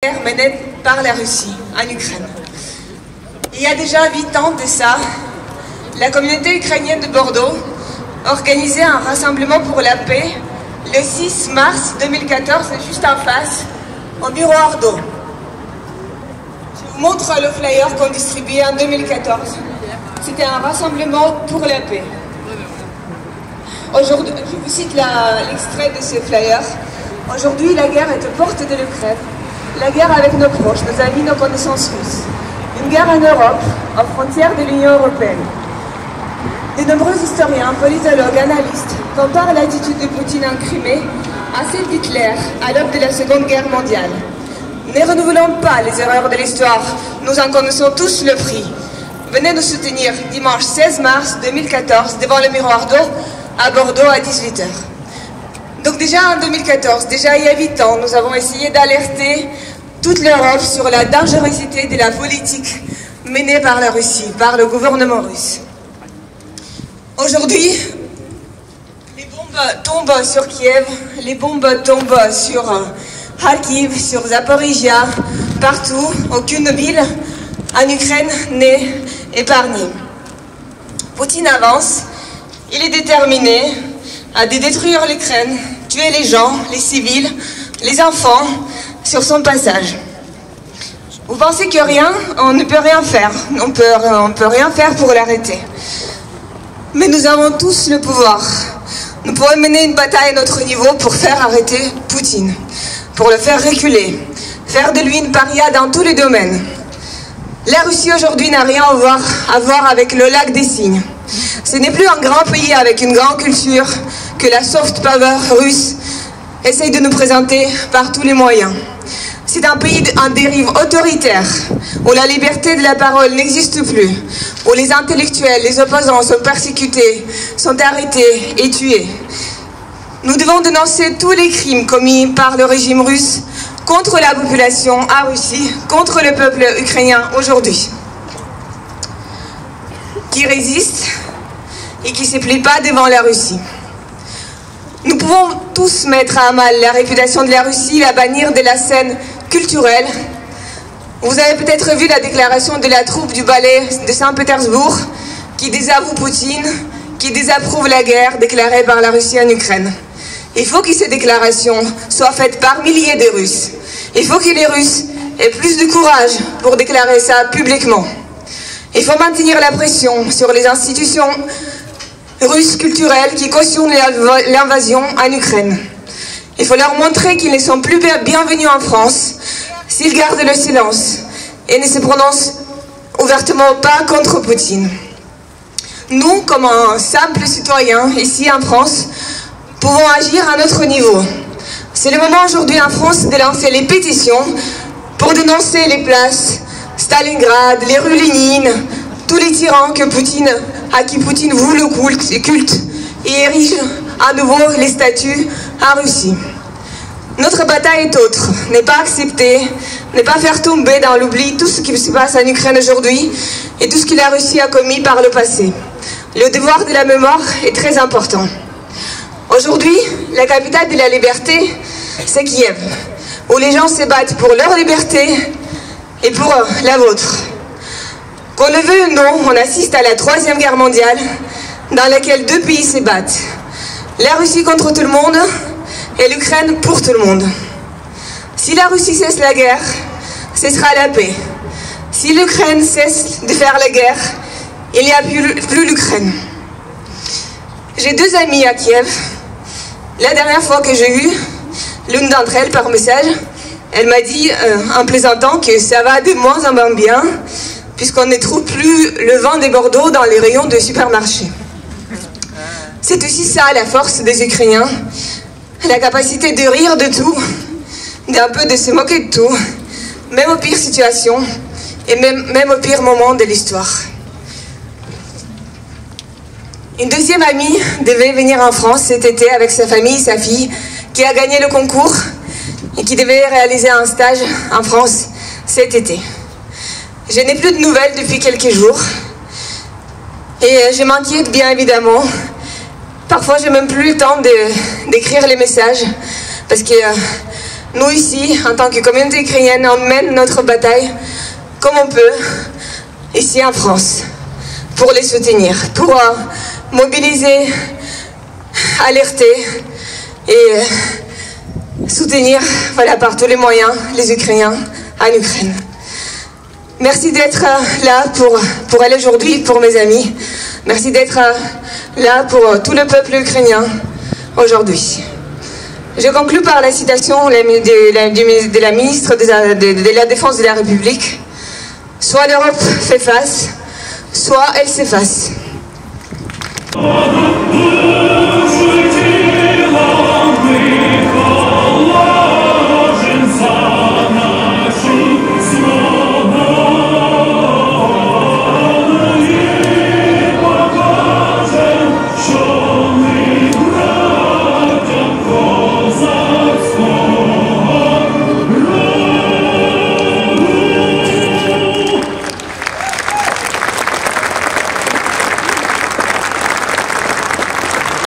guerre menée par la Russie en Ukraine. Il y a déjà 8 ans de ça, la communauté ukrainienne de Bordeaux organisait un rassemblement pour la paix le 6 mars 2014, juste en face, au miroir d'eau. Je vous montre le flyer qu'on distribuait en 2014. C'était un rassemblement pour la paix. Aujourd'hui, je vous cite l'extrait de ce flyer. Aujourd'hui, la guerre est aux portes de l'Ukraine. La guerre avec nos proches, nos amis, nos connaissances russes. Une guerre en Europe, aux frontières de l'Union européenne. De nombreux historiens, politologues, analystes comparent l'attitude de Poutine en Crimée à celle d'Hitler à l'aube de la Seconde Guerre mondiale. Ne renouvelons pas les erreurs de l'histoire, nous en connaissons tous le prix. Venez nous soutenir dimanche 16 mars 2014 devant le miroir d'eau à Bordeaux à 18 h. Donc déjà en 2014, déjà il y a 8 ans, nous avons essayé d'alerter toute l'Europe sur la dangerosité de la politique menée par la Russie, par le gouvernement russe. Aujourd'hui, les bombes tombent sur Kiev, les bombes tombent sur Kharkiv, sur Zaporizhia, partout, aucune ville en Ukraine n'est épargnée. Poutine avance, il est déterminé à détruire l'Ukraine, tuer les gens, les civils, les enfants sur son passage. Vous pensez que rien, on ne peut rien faire, on peut rien faire pour l'arrêter. Mais nous avons tous le pouvoir. Nous pourrons mener une bataille à notre niveau pour faire arrêter Poutine, pour le faire reculer, faire de lui une paria dans tous les domaines. La Russie aujourd'hui n'a rien à voir avec le lac des cygnes. Ce n'est plus un grand pays avec une grande culture que la soft power russe essaye de nous présenter par tous les moyens. C'est un pays en dérive autoritaire, où la liberté de la parole n'existe plus, où les intellectuels, les opposants sont persécutés, sont arrêtés et tués. Nous devons dénoncer tous les crimes commis par le régime russe contre la population en Russie, contre le peuple ukrainien aujourd'hui, qui résiste et qui ne se plie pas devant la Russie. Nous pouvons tous mettre à mal la réputation de la Russie, la bannir de la scène culturelle. Vous avez peut-être vu la déclaration de la troupe du ballet de Saint-Pétersbourg qui désavoue Poutine, qui désapprouve la guerre déclarée par la Russie en Ukraine. Il faut que ces déclarations soient faites par milliers de Russes. Il faut que les Russes aient plus de courage pour déclarer ça publiquement. Il faut maintenir la pression sur les institutions russes culturelles qui cautionnent l'invasion en Ukraine. Il faut leur montrer qu'ils ne sont plus bienvenus en France s'ils gardent le silence et ne se prononcent ouvertement pas contre Poutine. Nous, comme un simple citoyen ici en France, pouvons agir à notre niveau. C'est le moment aujourd'hui en France de lancer les pétitions pour dénoncer les places Stalingrad, les rues Lénine, tous les tyrans à qui Poutine voue le culte et érige à nouveau les statues en Russie. Notre bataille est autre, n'est pas accepter, ne pas faire tomber dans l'oubli tout ce qui se passe en Ukraine aujourd'hui et tout ce que la Russie a commis par le passé. Le devoir de la mémoire est très important. Aujourd'hui, la capitale de la liberté, c'est Kiev, où les gens se battent pour leur liberté et pour la vôtre. Qu'on le veuille ou non, on assiste à la 3e guerre mondiale dans laquelle 2 pays se battent. La Russie contre tout le monde et l'Ukraine pour tout le monde. Si la Russie cesse la guerre, ce sera la paix. Si l'Ukraine cesse de faire la guerre, il n'y a plus l'Ukraine. J'ai 2 amies à Kiev. La dernière fois que j'ai eu l'une d'entre elles par message, elle m'a dit en plaisantant que ça va de moins en moins bien puisqu'on ne trouve plus le vin des Bordeaux dans les rayons de supermarché. C'est aussi ça la force des Ukrainiens, la capacité de rire de tout, d'un peu de se moquer de tout, même aux pires situations et même aux pires moments de l'histoire. Une deuxième amie devait venir en France cet été avec sa famille, sa fille, qui a gagné le concours et qui devait réaliser un stage en France cet été. Je n'ai plus de nouvelles depuis quelques jours et je m'inquiète bien évidemment. Parfois, je n'ai même plus le temps d'écrire les messages parce que Nous ici, en tant que communauté ukrainienne, on mène notre bataille comme on peut, ici en France, pour les soutenir, pour mobiliser, alerter et soutenir, voilà, par tous les moyens, les Ukrainiens en Ukraine. Merci d'être là pour elle aujourd'hui, pour mes amis. Merci d'être là pour tout le peuple ukrainien aujourd'hui. Je conclue par la citation de la ministre de la Défense de la République. Soit l'Europe fait face, soit elle s'efface.